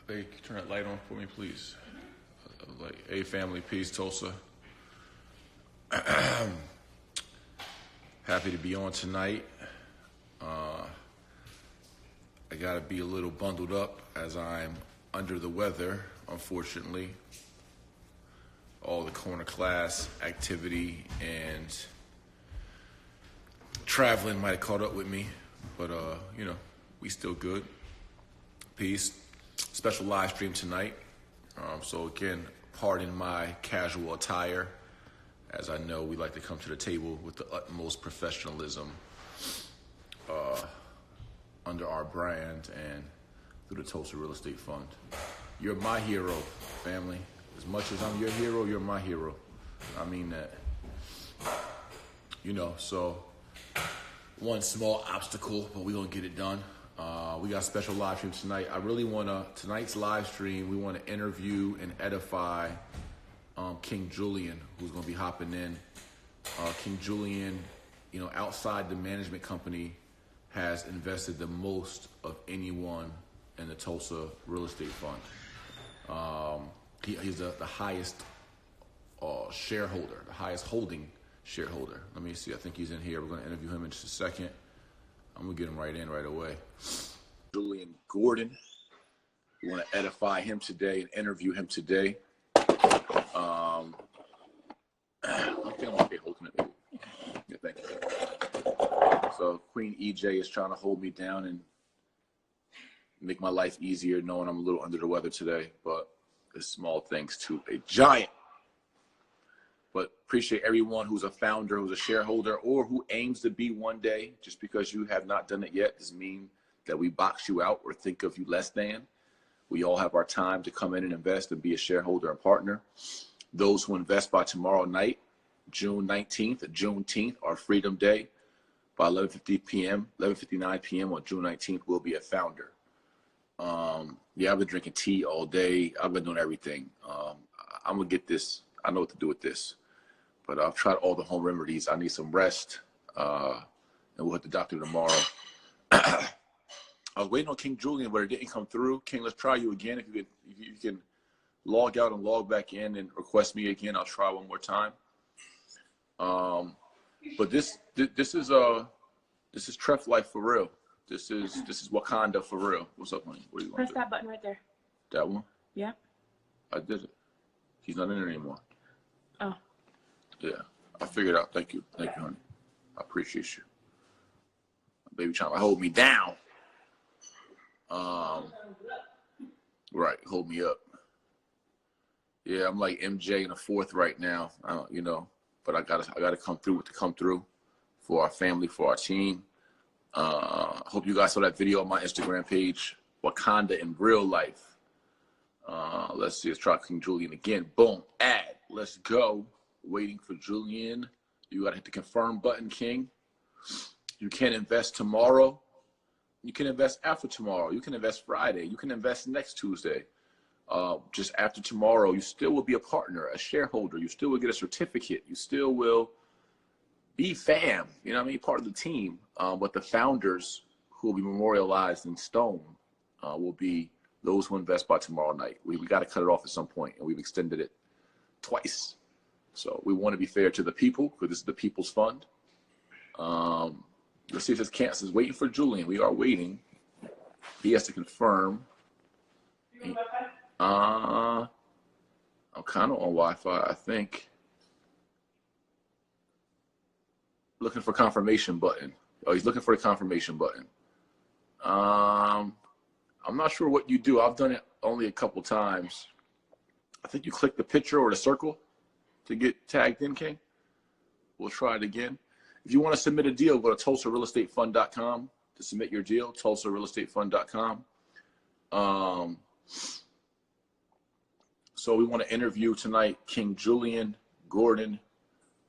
Hey, turn that light on for me, please. Like, hey, family, peace, Tulsa. Happy to be on tonight. I gotta be a little bundled up as I'm under the weather, unfortunately. All the corner class activity and traveling might have caught up with me, but we still good. Peace. Special live stream tonight. So again, pardon my casual attire, as I know we like to come to the table with the utmost professionalism under our brand and through the Tulsa Real Estate Fund. You're my hero, family. As much as I'm your hero, you're my hero. I mean that. So one small obstacle, but we're gonna get it done. We got a special live stream tonight. Tonight's live stream, we want to interview and edify King Jullien, who's going to be hopping in. King Jullien, outside the management company, has invested the most of anyone in the Tulsa Real Estate Fund. He's the highest shareholder, the highest holding shareholder. Let me see. I think he's in here. We're going to interview him in just a second. I'm going to get him right in right away. Jullien Gordon. We want to edify him today and interview him today. I think I'm okay holding it. Yeah, thank you. So Queen EJ is trying to hold me down and make my life easier, knowing I'm a little under the weather today, but it's small thanks to a giant. But appreciate everyone who's a founder, who's a shareholder, or who aims to be one day. Just because you have not done it yet doesn't mean that we box you out or think of you less than. We all have our time to come in and invest and be a shareholder and partner. Those who invest by tomorrow night, June 19th, Juneteenth, our Freedom Day, by 11:59 p.m. on June 19th, will be a founder. I've been drinking tea all day. I've been doing everything. I'm going to get this. I know what to do with this. But I've tried all the home remedies. I need some rest. And we'll hit the doctor tomorrow. I was waiting on King Jullien, but it didn't come through. King, let's try you again. If you can log out and log back in and request me again, I'll try one more time. But this is TREF life for real. This is Wakanda for real. What's up, honey? What are you going to do? Press that button right there. That one? Yeah. I did it. He's not in there anymore. Oh. Yeah, I figured out. Thank you, honey. I appreciate you. My baby trying to hold me down. Right, hold me up. Yeah, I'm like MJ in the fourth right now. But I gotta come through what to come through for our family, for our team. Hope you guys saw that video on my Instagram page, Wakanda in real life. Let's see, let's try King Jullien again. Boom, add. Let's go. Waiting for Jullien. You gotta hit the confirm button, King. You can invest tomorrow. You can invest after tomorrow. You can invest Friday. You can invest next Tuesday. Just after tomorrow, you still will be a partner, a shareholder. You still will get a certificate. You still will be fam, part of the team. But the founders who will be memorialized in stone will be those who invest by tomorrow night. We got to cut it off at some point, and we've extended it twice. So we want to be fair to the people, because this is the people's fund. Let's see if this cancels. Waiting for Jullien. We are waiting. He has to confirm. I'm kind of on Wi-Fi, I think. Looking for confirmation button. Oh, he's looking for the confirmation button. I'm not sure what you do. I've done it only a couple times. I think you click the picture or the circle to get tagged in, King. We'll try it again. If you want to submit a deal, go to TulsaRealEstateFund.com to submit your deal, TulsaRealEstateFund.com. So we want to interview tonight King Jullien Gordon,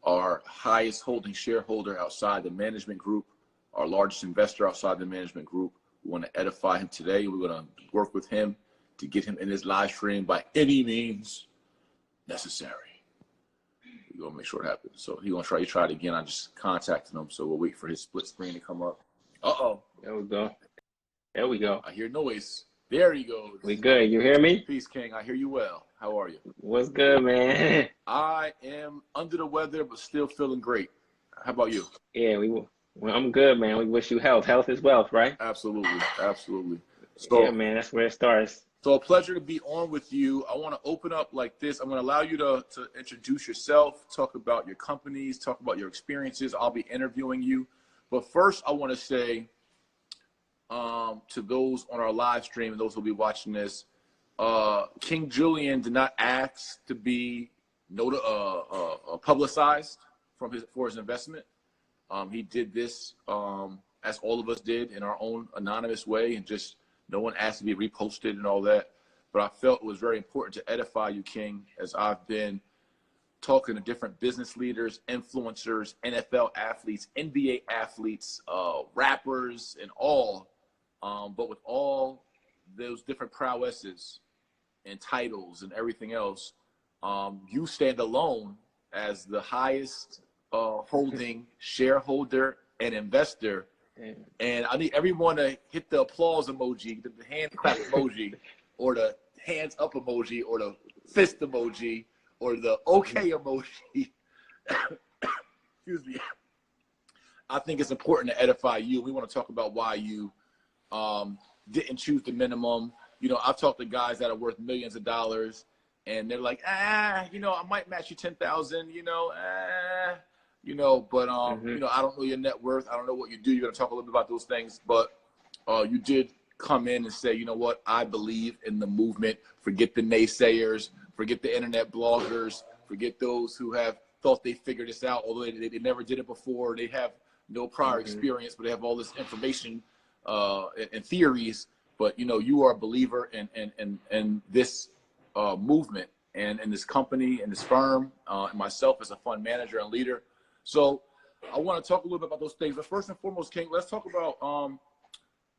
our highest holding shareholder outside the management group, our largest investor outside the management group. We want to edify him today. We're going to work with him to get him in his live stream by any means necessary. We're going to make sure it happens. So he's going to try it again. I just contacted him, so we'll wait for his split screen to come up. Uh-oh. There we go. There we go. I hear noise. There he goes. We good. You hear me? Peace, King. I hear you well. How are you? What's good, man? I am under the weather, but still feeling great. How about you? Yeah, well, I'm good, man. We wish you health. Health is wealth, right? Absolutely. Absolutely. Yeah, So, man, that's where it starts. so a pleasure to be on with you. I want to open up like this. I'm going to allow you to introduce yourself, talk about your companies, talk about your experiences. I'll be interviewing you. But first, I want to say to those on our live stream and those who will be watching this, King Jullien did not ask to be publicized for his investment. He did this as all of us did in our own anonymous way, and just no one asked to be reposted and all that. But I felt it was very important to edify you, King, as I've been talking to different business leaders, influencers, NFL athletes, NBA athletes, rappers, and all. But with all those different prowesses and titles and everything else, you stand alone as the highest holding shareholder and investor. And I need everyone to hit the applause emoji, the hand clap emoji, or the hands up emoji, or the fist emoji, or the okay emoji. Excuse me. I think it's important to edify you. We want to talk about why you didn't choose the minimum. You know, I've talked to guys that are worth millions of dollars, and they're like, you know, I might match you 10,000, you know, but you know, I don't know your net worth. I don't know what you do. You're gonna talk a little bit about those things, but you did come in and say, you know what, I believe in the movement. Forget the naysayers, forget the internet bloggers, forget those who have thought they figured this out, although they never did it before. They have no prior experience, but they have all this information and theories. But you know, you are a believer in this movement and in this company and this firm, and myself as a fund manager and leader. So I want to talk a little bit about those things. But first and foremost, King, let's talk about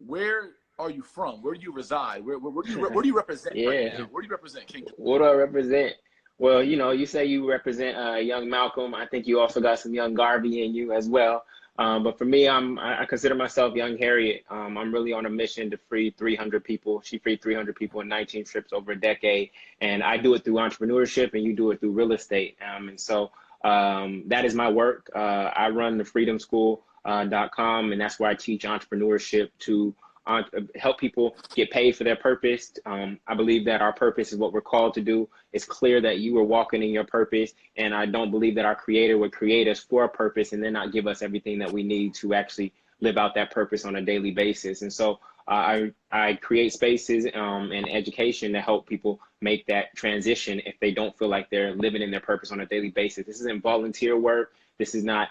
where are you from? Where do you reside? Where do you represent right now? Where do you represent, King? What do I represent? Well, you know, you say you represent young Malcolm. I think you also got some young Garvey in you as well. But for me, I consider myself young Harriet. I'm really on a mission to free 300 people. She freed 300 people in 19 trips over a decade. And I do it through entrepreneurship, and you do it through real estate. And so that is my work. I run the freedomschool.com, and that's where I teach entrepreneurship to help people get paid for their purpose. I believe that our purpose is what we're called to do. It's clear that you are walking in your purpose, and I don't believe that our Creator would create us for a purpose and then not give us everything that we need to actually live out that purpose on a daily basis. And so I create spaces and education to help people make that transition if they don't feel like they're living in their purpose on a daily basis. This isn't volunteer work. This is not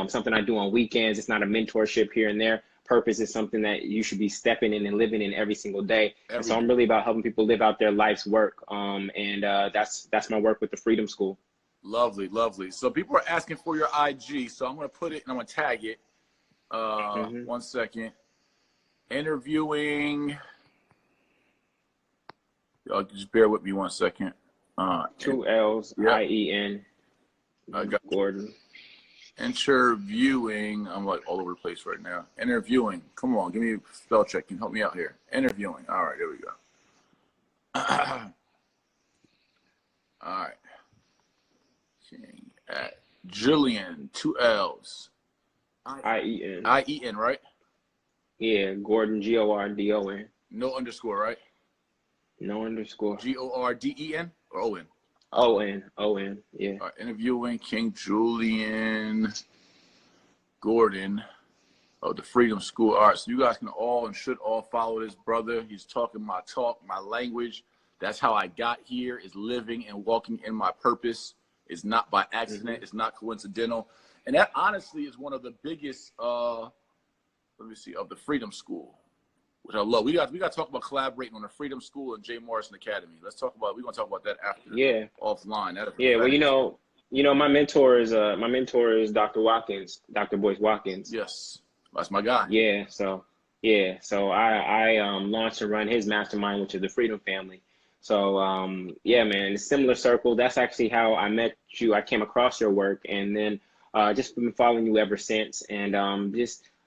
something I do on weekends. It's not a mentorship here and there. Purpose is something that you should be stepping in and living in every single day. And so I'm really about helping people live out their life's work. And that's my work with the Freedom School. Lovely, lovely. So people are asking for your IG. So I'm going to put it and I'm going to tag it. 1 second. Interviewing. Just bear with me 1 second. 2 L's, IEN. I got Gordon. Interviewing. I'm like all over the place right now. Interviewing. Come on, give me a spell check. Can you help me out here? Interviewing. All right, there we go. All right. At Jullien, 2 L's. IEN. IEN, right? Yeah, Gordon, Gordon. No underscore, right? No underscore. Gorden or ON? ON, yeah. All right, interviewing King Jullien Gordon of the Freedom School. All right, so you guys can all and should all follow this brother. He's talking my talk, my language. That's how I got here, is living and walking in my purpose. It's not by accident. It's not coincidental. And that honestly is one of the biggest, of the Freedom School, which I love. We got to talk about collaborating on the Freedom School and J. Morrison Academy. We're going to talk about that after. Yeah. Offline. Well, you know, my mentor is Dr. Watkins, Dr. Boyce Watkins. Yes. That's my guy. Yeah. So I launched and run his mastermind, which is the Freedom Family. So, yeah, man, it's similar circle. That's actually how I met you. I came across your work and then just been following you ever since. And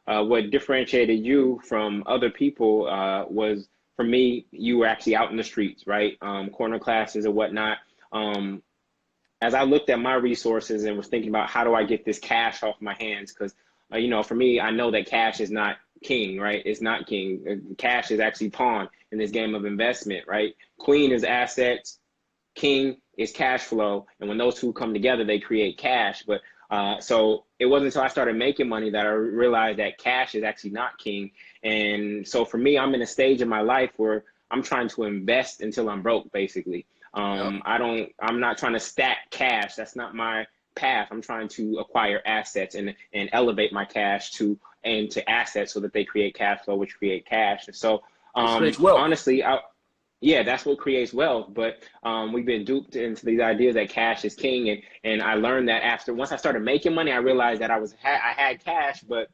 what differentiated you from other people was for me, you were actually out in the streets, right? Corner classes or whatnot. As I looked at my resources and was thinking about how do I get this cash off my hands, because you know, for me, I know that cash is not king, right? It's not king. Cash is actually pawn in this game of investment, right? Queen is assets, king is cash flow, and when those two come together, they create cash. But so it wasn't until I started making money that I realized that cash is actually not king. And so for me, I'm in a stage in my life where I'm trying to invest until I'm broke, basically. Yep. I'm not trying to stack cash. That's not my path. I'm trying to acquire assets and elevate my cash to assets so that they create cash flow, which create cash. And so Which creates wealth. honestly, yeah, that's what creates wealth. But we've been duped into these ideas that cash is king, and I learned that once I started making money, I realized that I had cash, but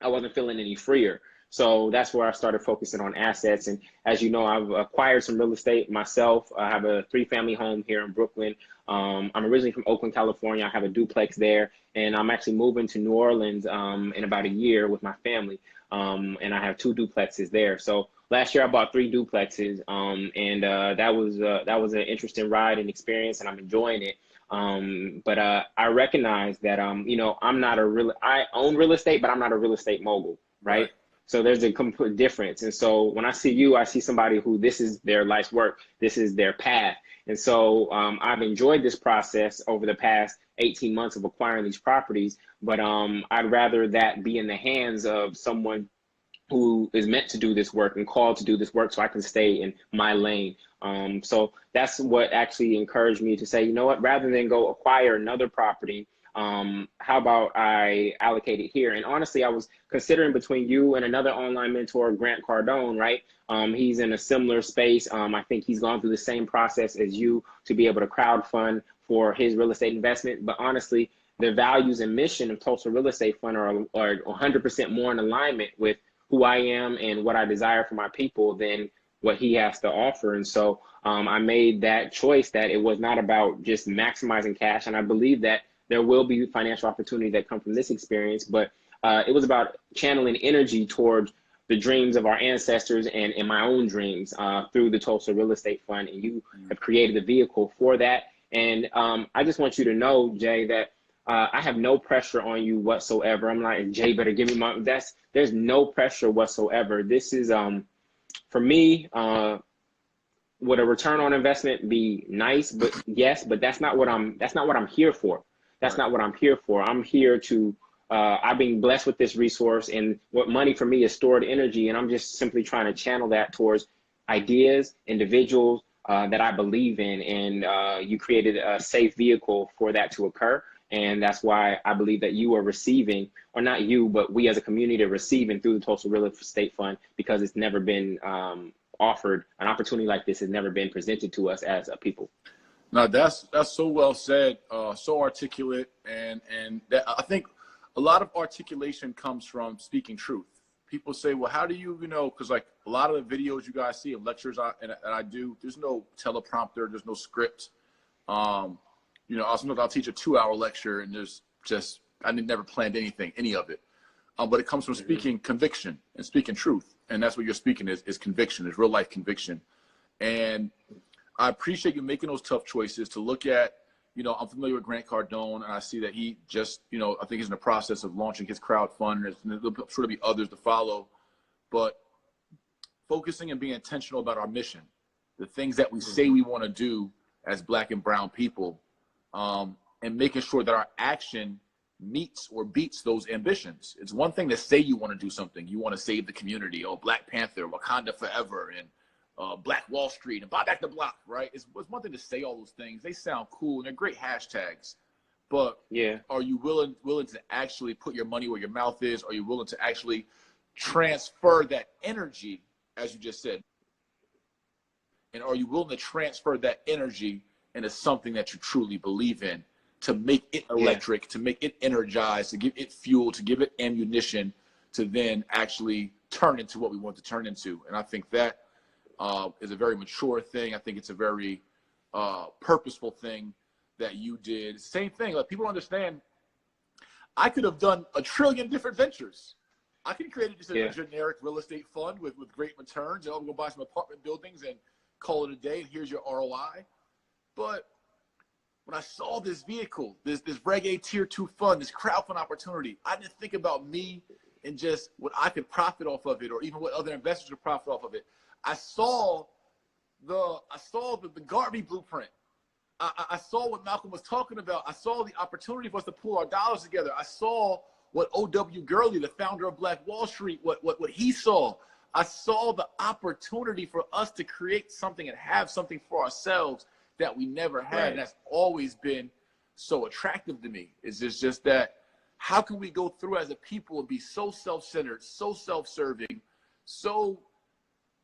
I wasn't feeling any freer. So that's where I started focusing on assets. And as you know, I've acquired some real estate myself. I have a 3-family home here in Brooklyn. I'm originally from Oakland, California. I have a duplex there, and I'm actually moving to New Orleans in about a year with my family. And I have 2 duplexes there. So last year I bought 3 duplexes, and that was an interesting ride and experience, and I'm enjoying it. But I recognize that you know, I own real estate, but I'm not a real estate mogul, right? So there's a complete difference. And so when I see you, I see somebody who this is their life's work, this is their path. And so I've enjoyed this process over the past 18 months of acquiring these properties, but I'd rather that be in the hands of someone who is meant to do this work and called to do this work so I can stay in my lane. So that's what actually encouraged me to say, you know what, rather than go acquire another property, how about I allocate it here? And honestly, I was considering between you and another online mentor, Grant Cardone, right? He's in a similar space. I think he's gone through the same process as you to be able to crowdfund for his real estate investment. But honestly, the values and mission of Tulsa Real Estate Fund are 100% more in alignment with who I am and what I desire for my people than what he has to offer. And so I made that choice that it was not about just maximizing cash. And I believe that there will be financial opportunities that come from this experience, but it was about channeling energy towards the dreams of our ancestors and my own dreams through the Tulsa Real Estate Fund. And you have created a vehicle for that. And I just want you to know, Jay, that I have no pressure on you whatsoever. I'm like, Jay, better give me there's no pressure whatsoever. This is, for me, would a return on investment be nice? But yes, but that's not what I'm here for. That's not what I'm here for. I'm here to, I've been blessed with this resource, and what money for me is stored energy. And I'm just simply trying to channel that towards ideas, individuals that I believe in. And you created a safe vehicle for that to occur. And that's why I believe that you are receiving, or not you, but we as a community are receiving through the Tulsa Real Estate Fund, because it's never been offered. An opportunity like this has never been presented to us as a people. No, that's so well said, so articulate, and that, I think a lot of articulation comes from speaking truth. People say, well, how do you, because like a lot of the videos you guys see and lectures I do, there's no teleprompter, there's no script. Sometimes I'll teach a 2-hour lecture and I never planned any of it. But it comes from speaking conviction and speaking truth. And that's what you're speaking is conviction, is real life conviction. And I appreciate you making those tough choices to look at, I'm familiar with Grant Cardone, and I see that he just, I think he's in the process of launching his crowdfund, and there'll sure to be others to follow. But focusing and being intentional about our mission, the things that we say we want to do as Black and brown people, and making sure that our action meets or beats those ambitions. It's one thing to say you want to do something. You want to save the community, Black Panther, Wakanda forever, and Black Wall Street, and buy back the block, right? It's one thing to say all those things. They sound cool, and they're great hashtags. But yeah, are you willing to actually put your money where your mouth is? Are you willing to actually transfer that energy, as you just said? And are you willing to transfer that energy into something that you truly believe in, to make it electric, to make it energized, to give it fuel, to give it ammunition, to then actually turn into what we want to turn into? And I think that is a very mature thing. I think it's a very purposeful thing that you did. Same thing, like people understand, I could have done a trillion different ventures. I can create just a generic real estate fund with great returns. I'm going to buy some apartment buildings and call it a day, and here's your ROI. But when I saw this vehicle, this Reg A Tier 2 fund, this crowdfund opportunity, I didn't think about me and just what I could profit off of it, or even what other investors could profit off of it. I saw the Garvey blueprint. I saw what Malcolm was talking about. I saw the opportunity for us to pull our dollars together. I saw what O.W. Gurley, the founder of Black Wall Street, what he saw. I saw the opportunity for us to create something and have something for ourselves that we never had. Right. And that's always been so attractive to me. It's just that, how can we go through as a people and be so self-centered, so self-serving, so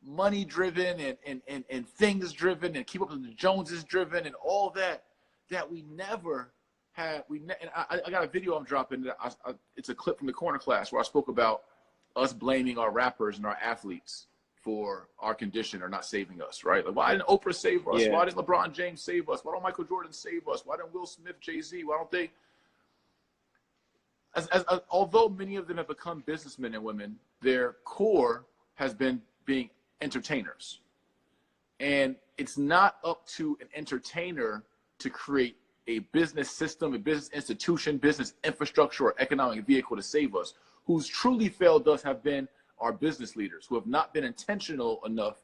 money-driven and things-driven, and keep up with the Joneses-driven and all that, that we never had. And I got a video I'm dropping. It's a clip from the corner class where I spoke about us blaming our rappers and our athletes for our condition or not saving us, right? Like, why didn't Oprah save us? Why didn't LeBron James save us? Why don't Michael Jordan save us? Why didn't Will Smith, Jay-Z? Why don't they? Although many of them have become businessmen and women, their core has been being entertainers. And it's not up to an entertainer to create a business system, a business institution, business infrastructure, or economic vehicle to save us. Who's truly failed us have been our business leaders, who have not been intentional enough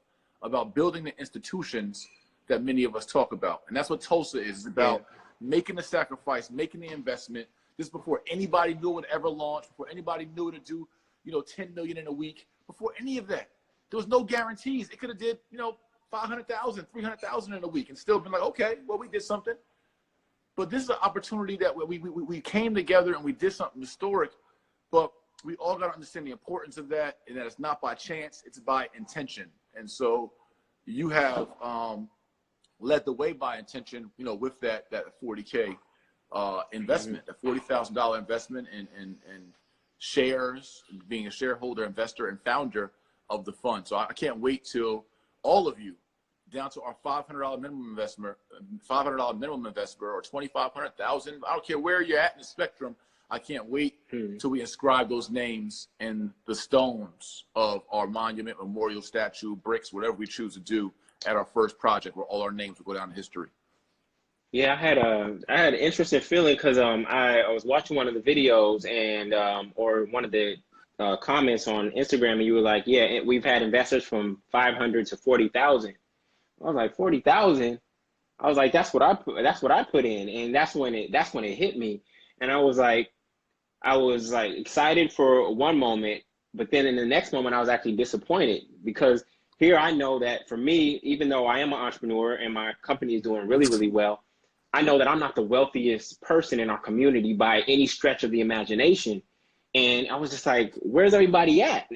about building the institutions that many of us talk about. And that's what Tulsa is. It's about making the sacrifice, making the investment. This is before anybody knew it would ever launch, before anybody knew to do, 10 million in a week, before any of that. There was no guarantees. It could have did, 500,000, 300,000 in a week and still been like, okay, well, we did something. But this is an opportunity that we came together and we did something historic, but we all got to understand the importance of that, and that it's not by chance, it's by intention. And so you have led the way by intention, with that 40K investment, a $40,000 investment in shares, being a shareholder, investor, and founder of the fund. So I can't wait till all of you, down to our $500 minimum investor, or 2,500,000. I don't care where you're at in the spectrum. I can't wait till we inscribe those names in the stones of our monument, memorial, statue, bricks, whatever we choose to do at our first project, where all our names will go down in history. Yeah, I had an interesting feeling because I was watching one of the videos and or one of the comments on Instagram, and you were like, yeah, we've had investors from 500 to 40,000. I was like, 40,000. I was like, that's what I put in, and that's when it hit me, and I was like excited for one moment, but then in the next moment I was actually disappointed, because here I know that for me, even though I am an entrepreneur and my company is doing really, really well, I know that I'm not the wealthiest person in our community by any stretch of the imagination. And I was just like, where's everybody at?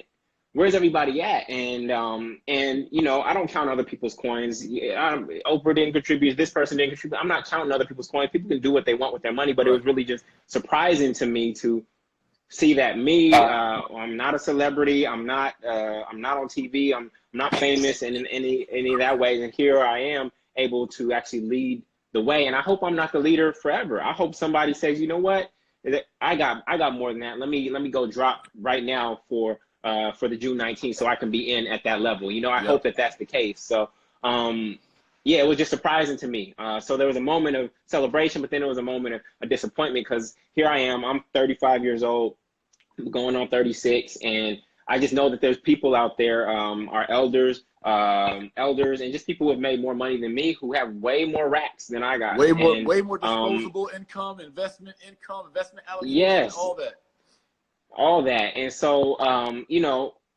Where's everybody at? And I don't count other people's coins. Oprah didn't contribute. This person didn't contribute. I'm not counting other people's coins. People can do what they want with their money, but it was really just surprising to me to see that I'm not a celebrity. I'm not on TV. I'm not famous in any of that way. And here I am able to actually lead the way. And I hope I'm not the leader forever. I hope somebody says, you know what? I got more than that. Let me go drop right now for the June 19th so I can be in at that level. I hope that that's the case. So, it was just surprising to me. So there was a moment of celebration, but then there was a moment of disappointment, because here I am, I'm 35 years old, going on 36. And I just know that there's people out there, our elders, and just people who have made more money than me, who have way more racks than I got. Way more disposable income, investment allocation, yes, all that. And so,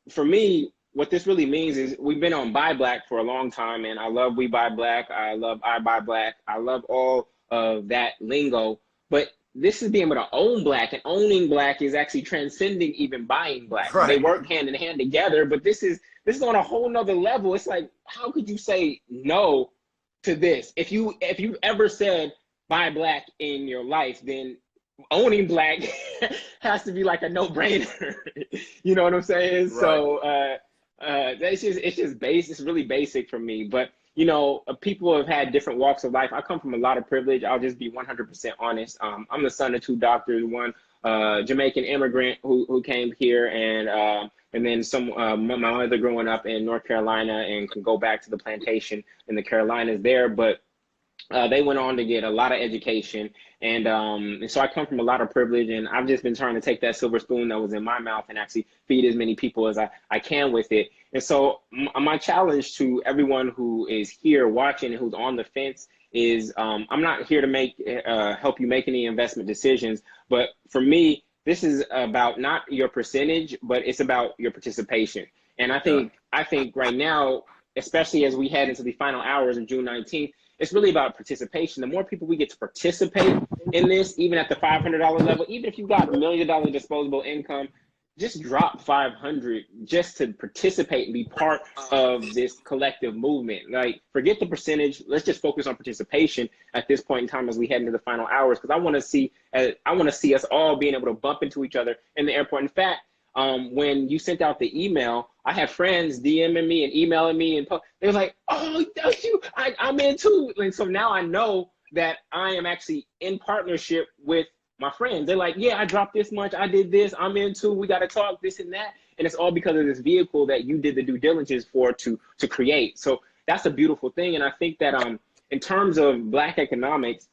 for me, what this really means is we've been on Buy Black for a long time, and I love We Buy Black. I love I Buy Black. I love all of that lingo. But this is being able to own Black, and owning Black is actually transcending even buying Black. Right. They work hand in hand together, but this is on a whole nother level. It's like, how could you say no to this? If you've ever said buy Black in your life, then owning Black has to be like a no-brainer. You know what I'm saying? Right. So it's really basic for me. But people have had different walks of life. I come from a lot of privilege. I'll just be 100% honest. I'm the son of two doctors, one Jamaican immigrant who came here, and then my mother growing up in North Carolina and can go back to the plantation in the Carolinas there, but they went on to get a lot of education, and so I come from a lot of privilege, and I've just been trying to take that silver spoon that was in my mouth and actually feed as many people as I can with it. And so my challenge to everyone who is here watching and who's on the fence is I'm not here to help you make any investment decisions, but for me, this is about not your percentage, but it's about your participation. And I think right now, especially as we head into the final hours of June 19th, it's really about participation. The more people we get to participate in this, even at the $500 level, even if you got $1 million disposable income, just drop 500 just to participate and be part of this collective movement. Like, forget the percentage. Let's just focus on participation at this point in time as we head into the final hours, because I want to see us all being able to bump into each other in the airport. In fact, when you sent out the email, I had friends DMing me and emailing me, and they were like, "Oh, that's you! I'm in too." And so now I know that I am actually in partnership with my friends. They're like, "Yeah, I dropped this much. I did this. I'm in too. We got to talk this and that." And it's all because of this vehicle that you did the due diligence for to create. So that's a beautiful thing. And I think that in terms of Black economics,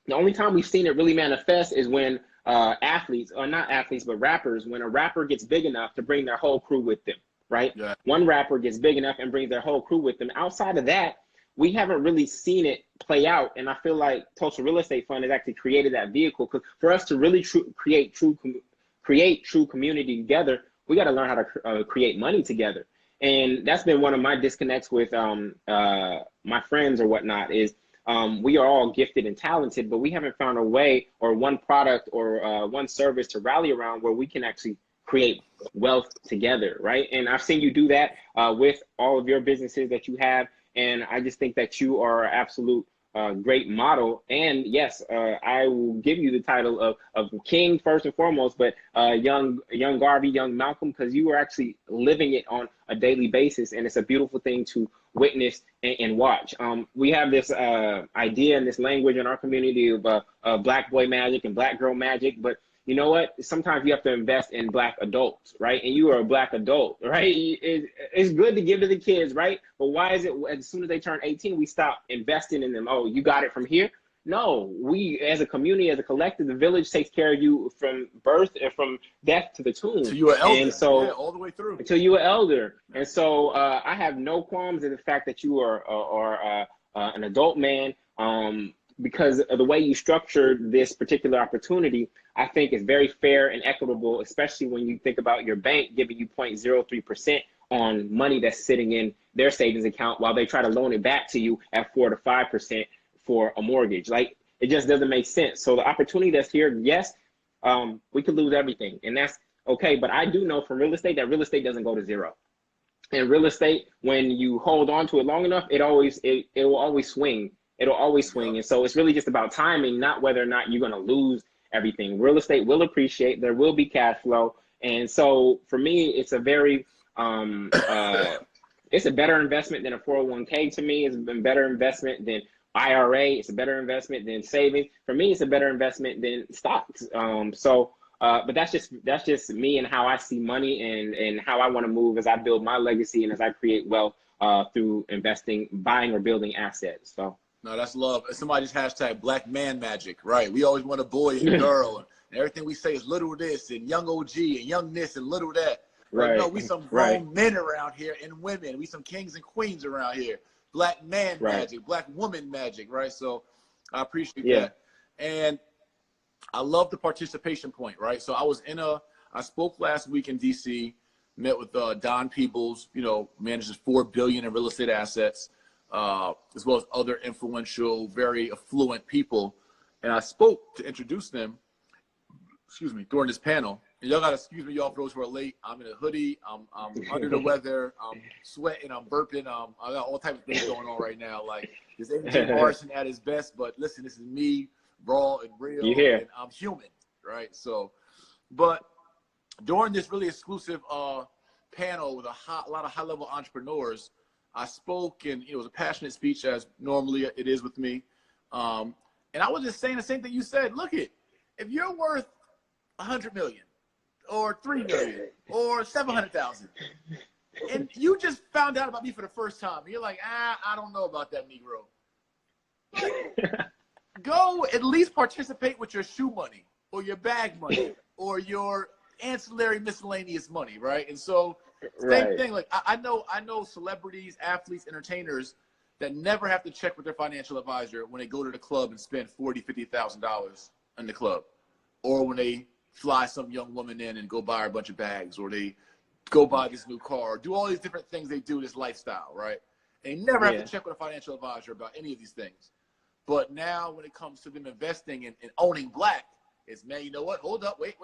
the only time we've seen it really manifest is when athletes, or not athletes, but rappers, when a rapper gets big enough to bring their whole crew with them, right? Yeah. One rapper gets big enough and brings their whole crew with them. Outside of that, we haven't really seen it play out. And I feel like Tulsa Real Estate Fund has actually created that vehicle, because for us to really create true community together, we got to learn how to create money together. And that's been one of my disconnects with my friends or whatnot, is we are all gifted and talented, but we haven't found a way or one product or one service to rally around where we can actually create wealth together, right? And I've seen you do that with all of your businesses that you have. And I just think that you are an absolute great model. And yes, I will give you the title of King first and foremost, but young Garvey, young Malcolm, because you are actually living it on a daily basis. And it's a beautiful thing to witness and watch. We have this idea and this language in our community of Black boy magic and Black girl magic, but you know what? Sometimes you have to invest in Black adults, right? And you are a Black adult, right? It's good to give to the kids, right? But why is it as soon as they turn 18, we stop investing in them? Oh, you got it from here? No, we as a community, as a collective, the village takes care of you from birth and from death to the tomb. So you are elder, and so, yeah, all the way through. Until you are elder. And so I have no qualms in the fact that you are an adult man, because of the way you structured this particular opportunity. I think is very fair and equitable, especially when you think about your bank giving you 0.03% on money that's sitting in their savings account while they try to loan it back to you at 4 to 5% for a mortgage. Like, it just doesn't make sense. So the opportunity that's here, yes, we could lose everything, and that's okay. But I do know from real estate that real estate doesn't go to zero. And real estate, when you hold on to it long enough, it will always swing. It'll always swing. And so it's really just about timing, not whether or not you're going to lose everything. Real estate will appreciate. There will be cash flow. And so for me, it's a very, it's a better investment than a 401k to me. It's a better investment than IRA. It's a better investment than savings. For me, it's a better investment than stocks. But that's just me and how I see money and how I want to move as I build my legacy and as I create wealth through investing, buying or building assets. So. No, that's love. Somebody just hashtag Black man magic, right? We always want a boy and girl, and everything we say is little this and young OG and young this and little that. Right? No, we some grown men around here and women. We some kings and queens around here. Black man magic, Black woman magic, right? So I appreciate that. And I love the participation point, right? So I spoke last week in DC, met with Don Peebles, manages $4 billion in real estate assets. As well as other influential, very affluent people. And I spoke to introduce them, during this panel. And y'all got to excuse me, y'all, for those who are late. I'm in a hoodie. I'm under the weather. I'm sweating. I'm burping. I got all types of things going on right now. Like, this ain't Morrison at his best, but listen, this is me, raw and real. And I'm human, right? So, but during this really exclusive panel with a lot of high-level entrepreneurs, I spoke, and it was a passionate speech, as normally it is with me. And I was just saying the same thing you said. Look, if you're worth 100 million or 3 million or 700,000. And you just found out about me for the first time. You're like, I don't know about that, Negro. Go at least participate with your shoe money or your bag money or your ancillary miscellaneous money, right? And so same thing. Like I know celebrities, athletes, entertainers that never have to check with their financial advisor when they go to the club and spend $40,000-$50,000 in the club, or when they fly some young woman in and go buy her a bunch of bags, or they go buy this new car, do all these different things they do, this lifestyle, right? And they never have to check with a financial advisor about any of these things. But now when it comes to them investing and owning black, it's, man, you know what? Hold up, wait.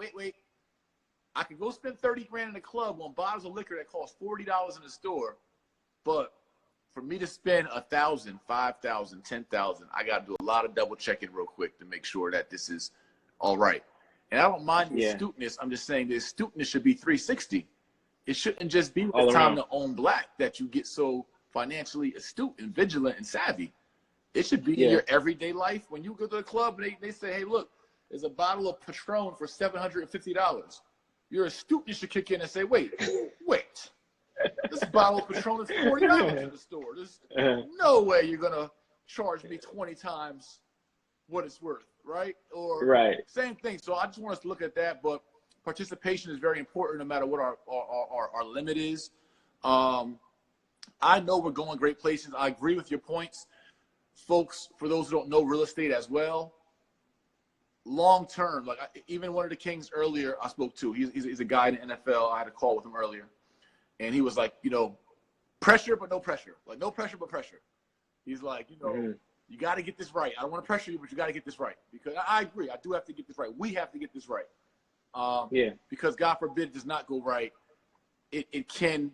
I could go spend 30 grand in a club on bottles of liquor that cost $40 in the store, but for me to spend 1,000, 5,000, 10,000, I got to do a lot of double checking real quick to make sure that this is all right. And I don't mind the astuteness. I'm just saying the astuteness should be 360. It shouldn't just be the time to own black that you get so financially astute and vigilant and savvy. It should be in your everyday life. When you go to the club and they say, hey, look, there's a bottle of Patron for $750. Your astuteness should kick in and say, wait. This bottle of Patron is $40 in the store. There's no way you're going to charge me 20 times what it's worth, right? Or same thing. So I just want us to look at that, but participation is very important no matter what our limit is. I know we're going great places. I agree with your points. Folks, for those who don't know real estate as well, long term, like even one of the Kings earlier I spoke to, he's a guy in the NFL. I had a call with him earlier. And he was like, pressure, but no pressure. Like, no pressure, but pressure. He's like, you got to get this right. I don't want to pressure you, but you got to get this right. Because I agree. I do have to get this right. We have to get this right. Because God forbid it does not go right. It can,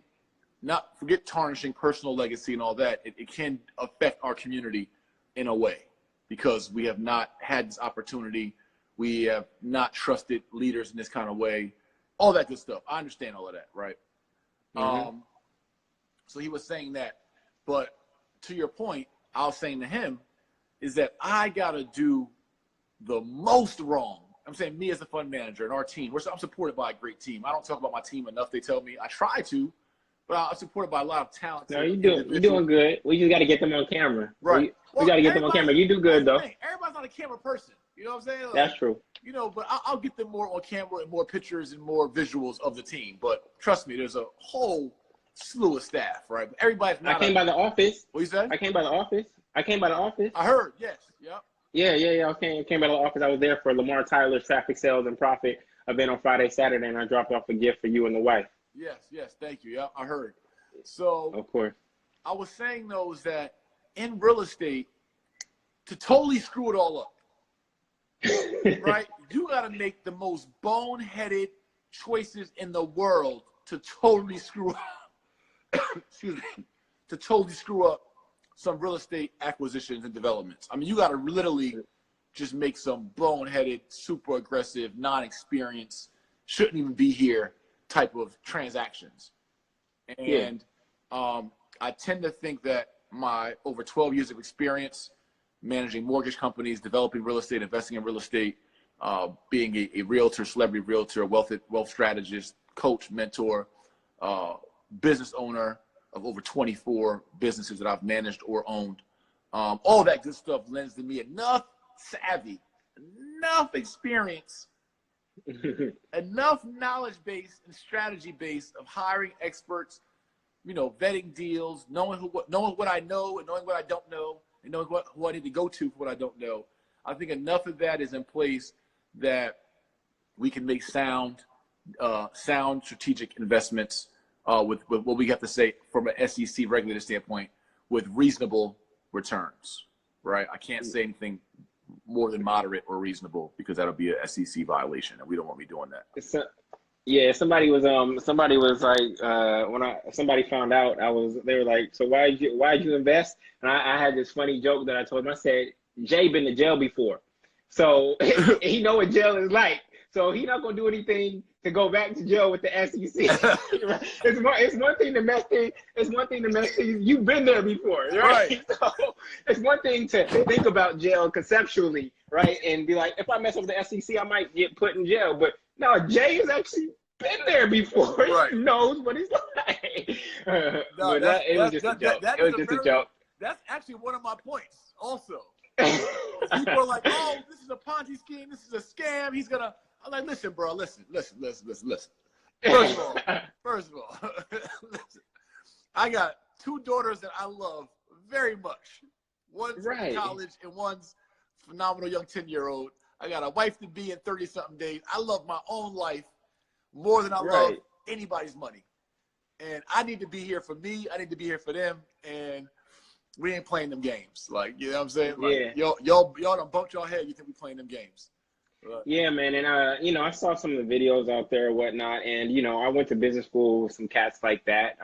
not forget tarnishing personal legacy and all that. It can affect our community in a way because we have not had this opportunity. We have not trusted leaders in this kind of way. All that good stuff. I understand all of that, right? So he was saying that, but to your point, I was saying to him is that I got to do the most wrong. I'm saying me as a fund manager and our team, I'm supported by a great team. I don't talk about my team enough. They tell me I try to, but I'm supported by a lot of talent. No, you're doing good. We just got to get them on camera. Right. We got to get them on camera. You do good though. Everybody's not a camera person. You know what I'm saying? Like, that's true. But I'll get them more on camera and more pictures and more visuals of the team. But trust me, there's a whole slew of staff, right? But everybody's not. I came by the office. What you said? I came by the office. I heard. Yes. Yep. Yeah. I came by the office. I was there for Lamar Tyler's Traffic Sales and Profit event on Friday, Saturday, and I dropped off a gift for you and the wife. Yes. Thank you. Yeah, I heard. So, of course, I was saying though is that in real estate, to totally screw it all up, right? You got to make the most boneheaded choices in the world to totally screw up. Excuse me. To totally screw up some real estate acquisitions and developments. I mean, you got to literally just make some boneheaded, super aggressive, non-experienced, shouldn't even be here type of transactions. And I tend to think that my over 12 years of experience managing mortgage companies, developing real estate, investing in real estate, being a realtor, celebrity realtor, wealth strategist, coach, mentor, business owner of over 24 businesses that I've managed or owned. All that good stuff lends to me enough savvy, enough experience, enough knowledge base and strategy base of hiring experts, vetting deals, knowing what I know and knowing what I don't know, and knowing who I need to go to for what I don't know. I think enough of that is in place that we can make sound strategic investments with what we have to say from an SEC regulator standpoint with reasonable returns, right? I can't say anything more than moderate or reasonable because that'll be a SEC violation, and we don't want to be doing that. Somebody was like when somebody found out they were like, so why'd you invest? And I had this funny joke that I told him. I said, Jay been to jail before, so he know what jail is like. So he not gonna do anything to go back to jail with the SEC. It's one thing to mess things. It's one thing to mess things. You've been there before, right? So it's one thing to think about jail conceptually, right? And be like, if I mess up the SEC, I might get put in jail. But No, Jay has actually been there before. Right. He knows what he's like. No, But it was just a joke. that It is was just a joke. that's actually one of my points also. People are like, oh, this is a Ponzi scheme, this is a scam, he's gonna. I'm like, listen, bro, listen. First of all, listen. I got two daughters that I love very much. One's in college and one's phenomenal young 10-year-old. I got a wife to be in 30-something days. I love my own life more than I love anybody's money. And I need to be here for me. I need to be here for them. And we ain't playing them games. Like, you know what I'm saying? Like, y'all done bumped y'all head. You think we playing them games? Yeah, man. And, you know, I saw some of the videos out there and whatnot. And, you know, I went to business school with some cats like that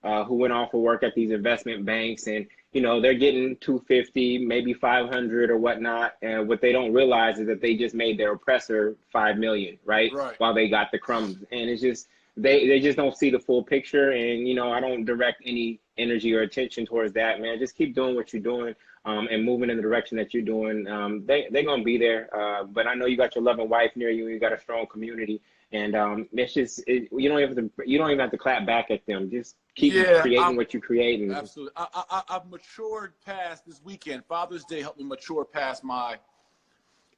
who went off for work at these investment banks. And, you know, they're getting 250, maybe 500 or whatnot. And what they don't realize is that they just made their oppressor 5 million, right? While they got the crumbs. And it's just, they just don't see the full picture. And, you know, I don't direct any energy or attention towards that, man. Just keep doing what you're doing. And moving in the direction that you're doing, they're gonna be there. But I know you got your loving wife near you. You got a strong community, and it's just you don't even have to clap back at them. Just keep creating what you create. And absolutely, I've matured past this weekend. Father's Day helped me mature past my.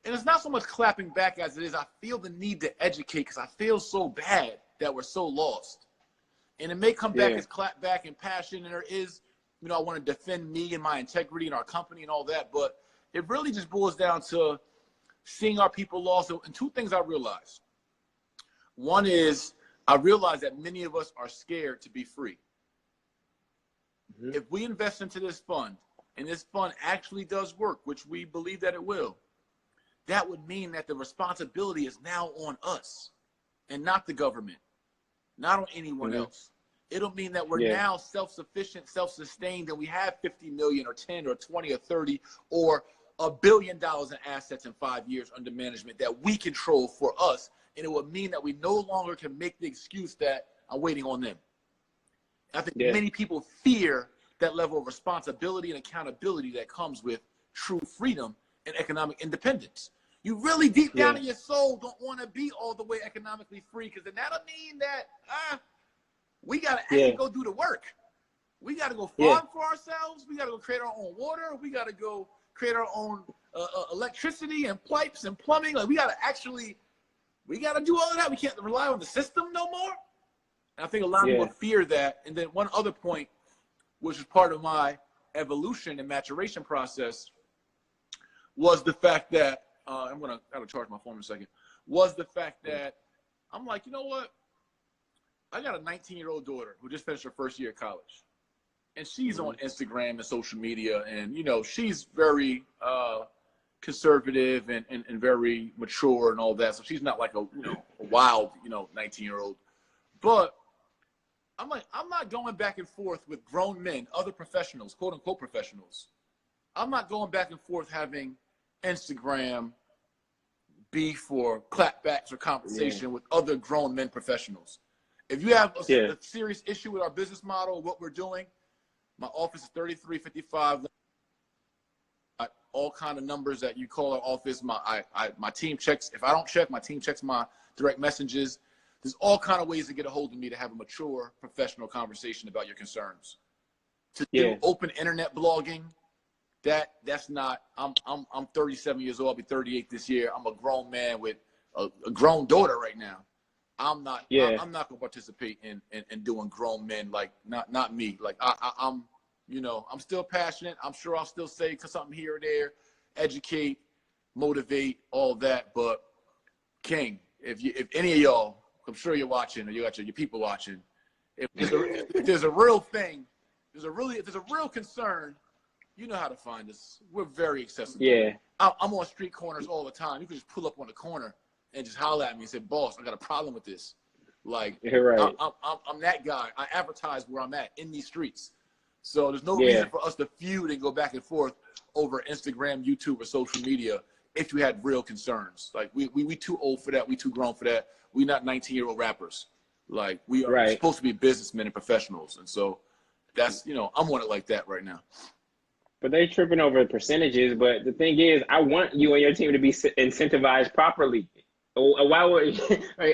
And it's not so much clapping back as it is I feel the need to educate because I feel so bad that we're so lost. And it may come back as clap back and passion, and there is. You know, I want to defend me and my integrity and our company and all that, but it really just boils down to seeing our people lost. And two things I realized. One is I realized that many of us are scared to be free. If we invest into this fund and this fund actually does work, which we believe that it will, that would mean that the responsibility is now on us and not the government, not on anyone else. It'll mean that we're now self-sufficient, self-sustained, and we have 50 million or 10 or 20 or 30 or $1 billion in assets in 5 years under management that we control for us. And it would mean that we no longer can make the excuse that I'm waiting on them. I think many people fear that level of responsibility and accountability that comes with true freedom and economic independence. You really deep down in your soul don't want to be all the way economically free, because then that'll mean that, we got to actually go do the work. We got to go farm for ourselves. We got to go create our own water. We got to go create our own electricity and pipes and plumbing. Like, we got to do all of that. We can't rely on the system no more. And I think a lot of people fear that. And then one other point, which is part of my evolution and maturation process, was the fact that, I got to charge my phone in a second, was the fact that I'm like, you know what? I got a 19-year-old daughter who just finished her first year of college, and she's on Instagram and social media, and, you know, she's very conservative and very mature and all that. So she's not like a wild, 19-year-old. But I'm like, I'm not going back and forth with grown men, other professionals, quote unquote professionals. I'm not going back and forth having Instagram beef or clapbacks or conversation with other grown men professionals. If you have a serious issue with our business model, what we're doing, my office is 3355. All kind of numbers that you call our office. My team checks. If I don't check, my team checks my direct messages. There's all kind of ways to get a hold of me to have a mature, professional conversation about your concerns. To do open internet blogging, that's not. I'm 37 years old. I'll be 38 this year. I'm a grown man with a grown daughter right now. I'm not I'm not gonna participate in doing grown men, like not me. Like I'm I'm still passionate. I'm sure I'll still say something here or there, educate, motivate, all that. But King, if any of y'all, I'm sure you're watching, or you got your people watching, if there's a real thing, if there's a real concern, you know how to find us. We're very accessible. I'm on street corners all the time. You can just pull up on the corner and just holler at me and say, boss, I got a problem with this. Like, I'm that guy. I advertise where I'm at in these streets. So there's no reason for us to feud and go back and forth over Instagram, YouTube, or social media if you had real concerns. Like, we too old for that. We too grown for that. We not 19-year-old rappers. Like, we are supposed to be businessmen and professionals. And so that's, I'm on it like that right now. But they tripping over percentages. But the thing is, I want you and your team to be incentivized properly. Why would?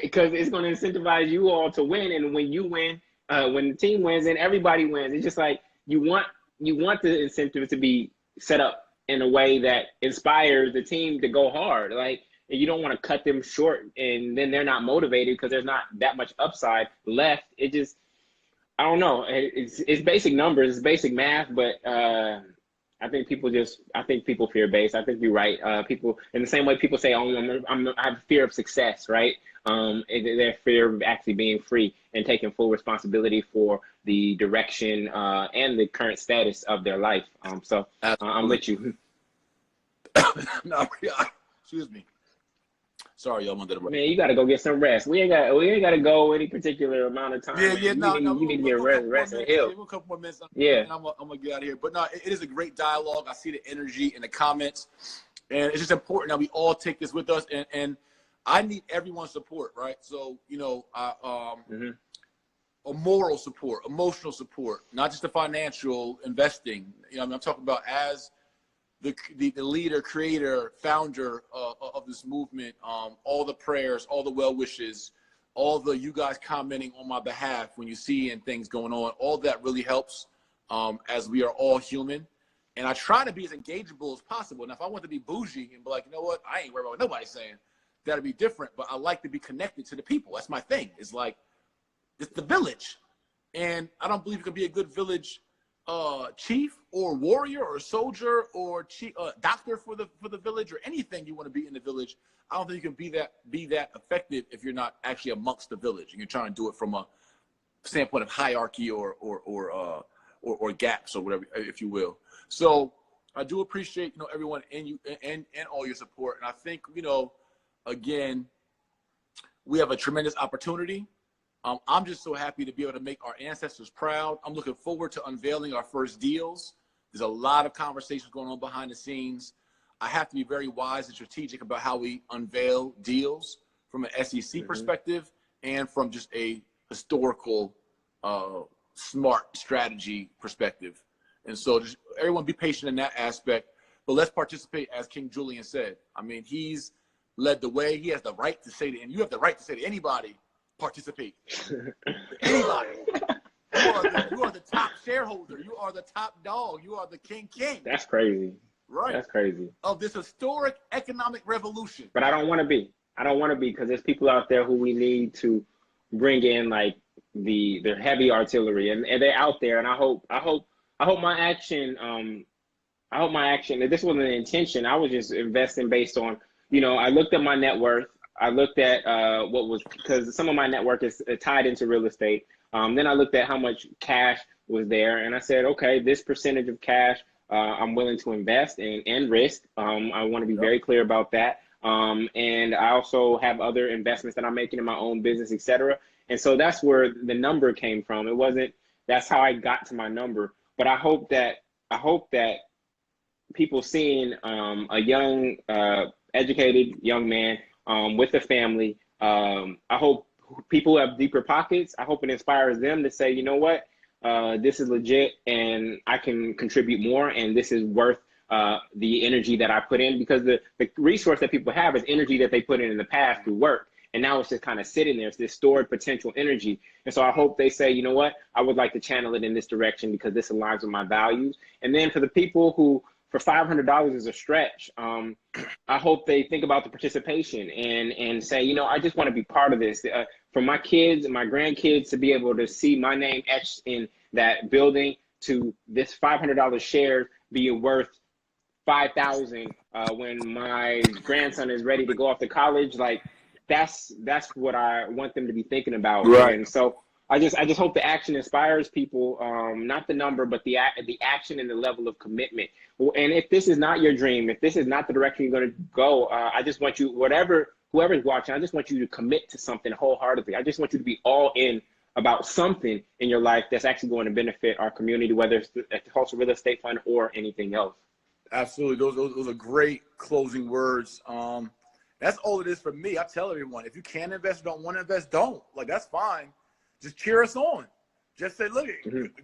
Because it's going to incentivize you all to win, and when you win, when the team wins, then everybody wins. It's just like you want the incentive to be set up in a way that inspires the team to go hard. Like, you don't want to cut them short, and then they're not motivated because there's not that much upside left. It just, I don't know. It's basic numbers, it's basic math, but I think people fear based. I think you're right. People, in the same way people say, "Oh, I have fear of success," right? Their fear of actually being free and taking full responsibility for the direction and the current status of their life. So I'm with you. No, excuse me. Sorry, y'all. Man, you got to go get some rest. We ain't got to go any particular amount of time. Yeah, man. You need to get rest and heal. A couple more minutes. Yeah, and I'm gonna get out of here. But no, it is a great dialogue. I see the energy in the comments, and it's just important that we all take this with us. And I need everyone's support, right? So, you know, a moral support, emotional support, not just the financial investing. You know, I mean, I'm talking about as the leader, creator, founder of this movement, all the prayers, all the well wishes, all the you guys commenting on my behalf when you see and things going on, all that really helps as we are all human. And I try to be as engageable as possible. Now, if I want to be bougie and be like, you know what, I ain't worried about what nobody's saying, that'd be different. But I like to be connected to the people. That's my thing. It's like, it's the village. And I don't believe you can be a good village chief or warrior or soldier or chief, doctor for the village or anything you want to be in the village. I don't think you can be that effective if you're not actually amongst the village and you're trying to do it from a standpoint of hierarchy or gaps or whatever, if you will. So I do appreciate, you know, everyone and you and all your support. And I think, you know, again, we have a tremendous opportunity. I'm just so happy to be able to make our ancestors proud. I'm looking forward to unveiling our first deals. There's a lot of conversations going on behind the scenes. I have to be very wise and strategic about how we unveil deals from an SEC perspective and from just a historical, smart strategy perspective. And so just everyone be patient in that aspect, but let's participate, as King Jullien said. I mean, he's led the way. He has the right to say to, and you have the right to say to anybody, participate. Anybody. You are the top shareholder. You are the top dog. You are the king. That's crazy. Right. That's crazy. Of this historic economic revolution. But I don't want to be. I don't want to be, because there's people out there who we need to bring in, like the heavy artillery, and they're out there. And I hope my action. I hope my action. This wasn't an intention. I was just investing based on, you know, I looked at my net worth. I looked at what was, because some of my network is tied into real estate. Then I looked at how much cash was there, and I said, okay, this percentage of cash I'm willing to invest and risk. I want to be very clear about that. And I also have other investments that I'm making in my own business, et cetera. And so that's where the number came from. It wasn't, that's how I got to my number. But I hope that people seeing a young, educated young man with a family, I hope people who have deeper pockets, I hope it inspires them to say, you know what, this is legit and I can contribute more, and this is worth the energy that I put in, because the resource that people have is energy that they put in the past through work. And now it's just kind of sitting there. It's this stored potential energy. And so I hope they say, you know what, I would like to channel it in this direction because this aligns with my values. And then for the people who, for $500 is a stretch, I hope they think about the participation and say, you know, I just want to be part of this. For my kids and my grandkids to be able to see my name etched in that building, to this $500 share being worth $5,000 when my grandson is ready to go off to college. Like, that's what I want them to be thinking about. Right. And so I just hope the action inspires people, not the number, but the action and the level of commitment. And if this is not your dream, if this is not the direction you're going to go, I just want you, whoever's watching, I just want you to commit to something wholeheartedly. I just want you to be all in about something in your life that's actually going to benefit our community, whether it's at the Tulsa Real Estate Fund or anything else. Absolutely. Those are great closing words. That's all it is for me. I tell everyone, if you can invest, don't want to invest, don't. Like, that's fine. Just cheer us on. Just say, look,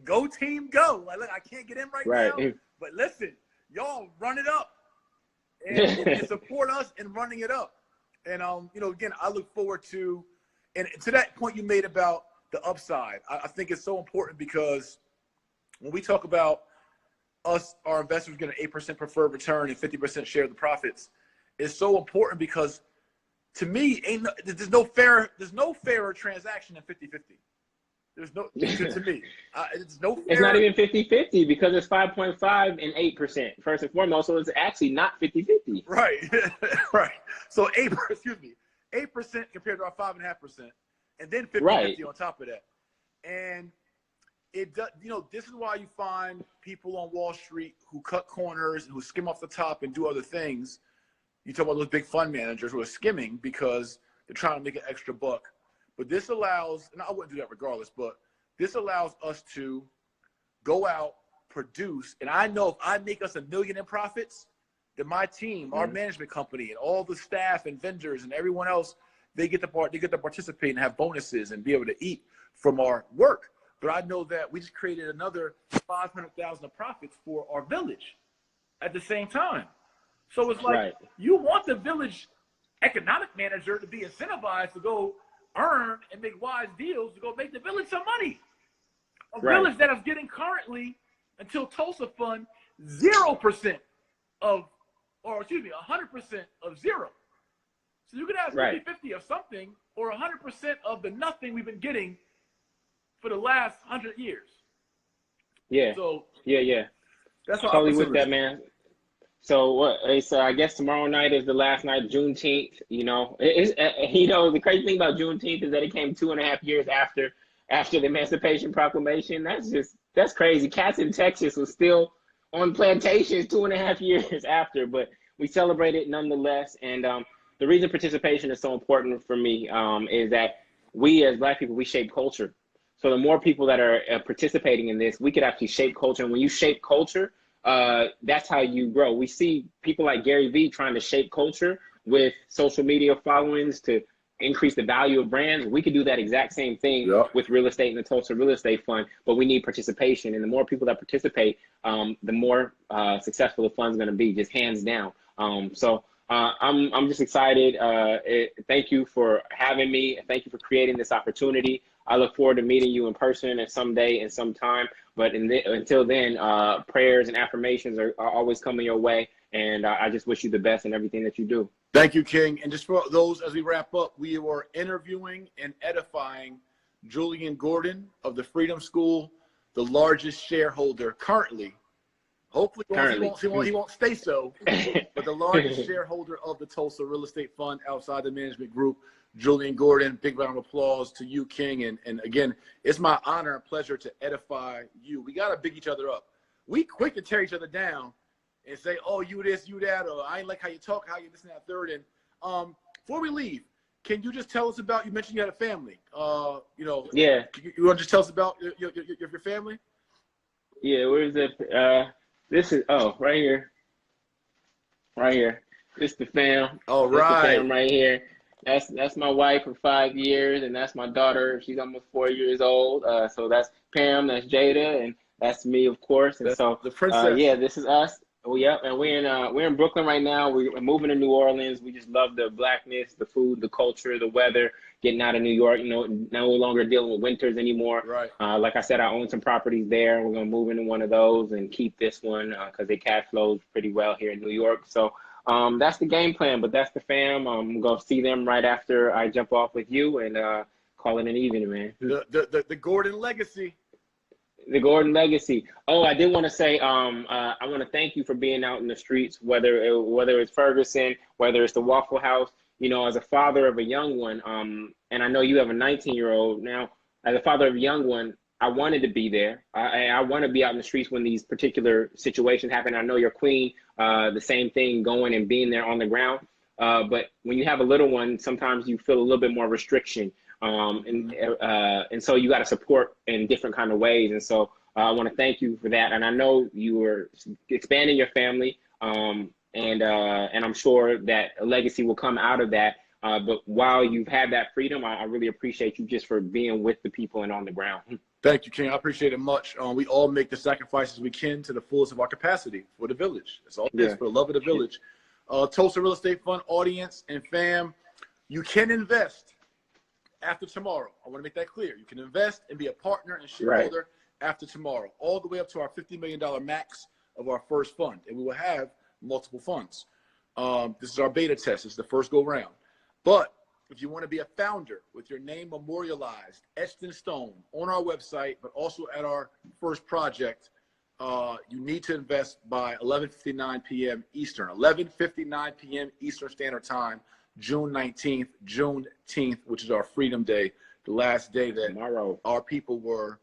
go team, go. Like, look, I can't get in right now, but listen, y'all run it up and support us in running it up. And you know, again, I look forward to, and to that point you made about the upside. I think it's so important because when we talk about us, our investors getting an 8% preferred return and 50% share of the profits, it's so important because to me, there's no fairer transaction than 50-50. There's no, to me, it's no fair. It's not even 50-50 because it's 5.5 and 8%, first and foremost. So it's actually not 50-50. Right, right. So 8% compared to our 5.5%, and then 50-50 on top of that. And it does, you know, this is why you find people on Wall Street who cut corners and who skim off the top and do other things. You talk about those big fund managers who are skimming because they're trying to make an extra buck. But this allows, and I wouldn't do that regardless, but this allows us to go out, produce. And I know if I make us $1 million in profits, then my team, our management company, and all the staff and vendors and everyone else, they get to participate and have bonuses and be able to eat from our work. But I know that we just created another $500,000 of profits for our village at the same time. So it's like you want the village economic manager to be incentivized to go earn and make wise deals to go make the village some money. A village that is getting currently, until Tulsa Fund, 0% of, or excuse me, 100% of zero. So you could have 50-50 of something or 100% of the nothing we've been getting for the last 100 years. Yeah. So that's what totally with that, man. So what? So I guess tomorrow night is the last night, Juneteenth. You know, you know, the crazy thing about Juneteenth is that it came 2.5 years after the Emancipation Proclamation. That's crazy. Cats in Texas was still on plantations 2.5 years after, but we celebrate it nonetheless. And the reason participation is so important for me is that we as Black people, we shape culture. So the more people that are participating in this, we could actually shape culture. And when you shape culture, that's how you grow. We see people like Gary Vee trying to shape culture with social media followings to increase the value of brands. We could do that exact same thing with real estate and the Tulsa Real Estate Fund, but we need participation. And the more people that participate, the more successful the fund's going to be, just hands down. So I'm just excited. Thank you for having me. Thank you for creating this opportunity. I look forward to meeting you in person at someday and sometime. But until then, prayers and affirmations are always coming your way. And I just wish you the best in everything that you do. Thank you, King. And just for those, as we wrap up, we were interviewing and edifying Jullien Gordon of the Freedom School, the largest shareholder currently. Hopefully he won't stay so, but the largest shareholder of the Tulsa Real Estate Fund outside the management group, Jullien Gordon. Big round of applause to you, King. And again, it's my honor and pleasure to edify you. We got to big each other up. We quick to tear each other down and say, oh, you this, you that, or I ain't like how you talk, how you this and that, third. And before we leave, can you just tell us about, you mentioned you had a family. You know, you want to just tell us about your family? Yeah, where's it? This is, right here. Right here. This the fam. All right. This the fam right here. That's my wife for 5 years, and that's my daughter. She's almost 4 years old. So that's Pam, that's Jada, and that's me, of course. And that's so the princess. Yeah, this is us. Oh, yeah, and we're in Brooklyn right now. We're moving to New Orleans. We just love the Blackness, the food, the culture, the weather. Getting out of New York, you know, no longer dealing with winters anymore. Right. Like I said, I own some properties there. We're gonna move into one of those and keep this one because they cash flows pretty well here in New York. So that's the game plan. But that's the fam. I'm gonna see them right after I jump off with you and call it an evening, man. The Gordon legacy. The Gordon legacy. Oh, I did want to say, I want to thank you for being out in the streets, whether it's Ferguson, whether it's the Waffle House. You know, as a father of a young one, and I know you have a 19-year-old now. As a father of a young one, I wanted to be there. I want to be out in the streets when these particular situations happen. I know your queen, the same thing, going and being there on the ground. But when you have a little one, sometimes you feel a little bit more restriction. And so you got to support in different kind of ways. And so I want to thank you for that. And I know you were expanding your family, and I'm sure that a legacy will come out of that. But while you've had that freedom, I really appreciate you just for being with the people and on the ground. Thank you, King. I appreciate it much. We all make the sacrifices we can to the fullest of our capacity for the village. It's all this for the love of the village. Tulsa Real Estate Fund audience and fam, You can invest after tomorrow. I want to make that clear. You can invest and be a partner and shareholder after tomorrow, all the way up to our $50 million max of our first fund. And we will have multiple funds. This is our beta test. This is the first go round. But if you want to be a founder with your name memorialized, etched in stone on our website, but also at our first project, you need to invest by 11:59 p.m. Eastern, 11:59 p.m. Eastern Standard Time, June 19th, Juneteenth, which is our Freedom Day, the last day that our people were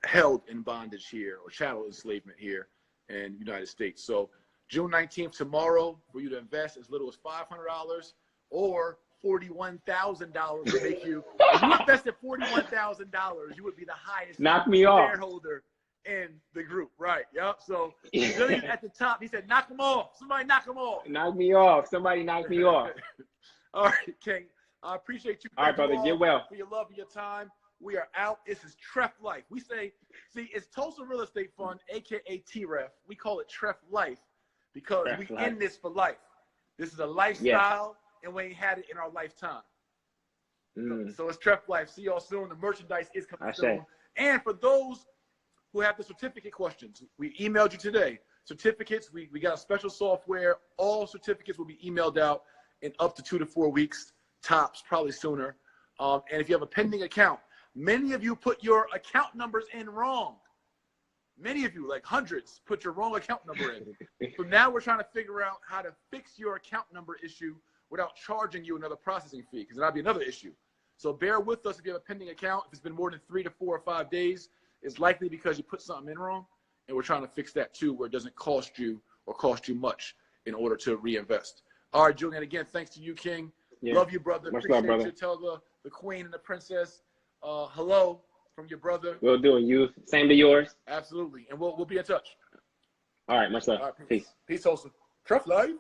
held in bondage here or chattel enslavement here in the United States. So June 19th, tomorrow, for you to invest as little as $500 or $41,000 to make you. If you invested $41,000, you would be the highest shareholder in the group, right? Yep. So Jullien at the top, he said, "Knock them off. Somebody knock them off. Knock me off. Somebody knock me off." All right, King. I appreciate you. All right, brother. Get well. For your love and your time. We are out. This is TREF Life. We say, see, it's Tulsa Real Estate Fund, aka TREF. We call it TREF Life because we in this for life. This is a lifestyle, and we ain't had it in our lifetime. So it's TREF Life. See y'all soon. The merchandise is coming soon. And for those who have the certificate questions, we emailed you today. Certificates, we got a special software. All certificates will be emailed out in up to 2 to 4 weeks, tops, probably sooner. And if you have a pending account, many of you put your account numbers in wrong. Many of you, like hundreds, put your wrong account number in. So now we're trying to figure out how to fix your account number issue without charging you another processing fee, because that'll be another issue. So bear with us if you have a pending account. If it's been more than 3 to 4 or 5 days, it's likely because you put something in wrong, and we're trying to fix that too, where it doesn't cost you or cost you much in order to reinvest. All right, Jullien, again, thanks to you, King. Love you, brother. Much Appreciate love, brother. you. Tell the queen and the princess hello from your brother. Will do. You same to yours. Absolutely, and we'll be in touch. All right, much love. All right, Peace. Peace, Tulsa. TREF Life.